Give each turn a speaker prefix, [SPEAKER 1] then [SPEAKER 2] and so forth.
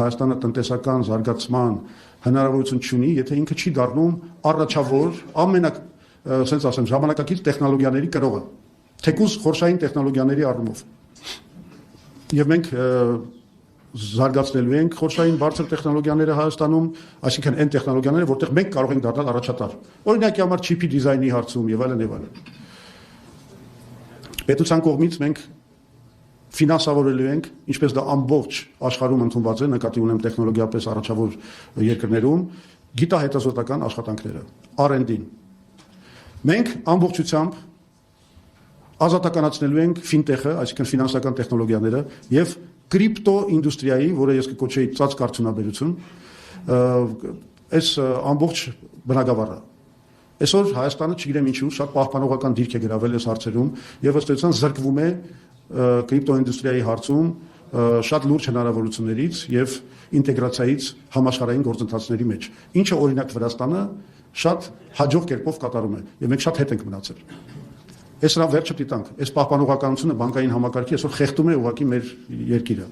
[SPEAKER 1] Հայաստանը տնտեսական զարգացման հնարավորություն չունի, եթե ինքը չի դառնում առաջավոր ասենց ասեմ, ժամանակակից տեխնոլոգիաների կրողը, թեկուզ խորշային տեխնոլոգիաների առումով։ Եվ մենք զարգացնելու ենք խորշային բարձր տեխնոլոգիաները Հայաստանում, այսինքն այն տեխնոլոգիաները, որտեղ մենք կարող ենք դառնալ առաջատար։ Օրինակի համար չիպի դիզայնի հարցում եւ այլն եւ այլն։ Պետության կողմից մենք ֆինանսավորելու ենք, ինչպես դա ամբողջ աշխարհում ընդունված է, նկատի ունեմ տեխնոլոգիապես առաջավոր երկրներում, գիտահետազոտական աշխատանքները, R&D-ն։ Մենք ամբողջությամբ ազատականացնելու ենք ֆինտեխը, այսինքն ֆինանսական տեխնոլոգիաները եւ կրիպտո ինդուստրիայի, որը ես կկոչեի ծածկ արդյունաբերություն, այս ամբողջ բնագավառը։ Այսօր Հայաստանը, չգիտեմ ինչու, շատ պահպանողական դիրք է գրավել այս հարցերում եւ ըստ էության զրկվում է կրիպտո ինդուստրիայի հարցում շատ լուրջ հնարավորություններից եւ ինտեգրացիայից համաշխարհային գործընթացների մեջ, ինչը օրինակ Վրաստանը շատ հաջող կերպով կատարում է եւ մենք շատ հետ ենք մնացել։ Այս վերջը պիտանք, այս պահպանողականությունը բանկային համակարգի այսօր խեղդում է ուղղակի մեր երկիրը։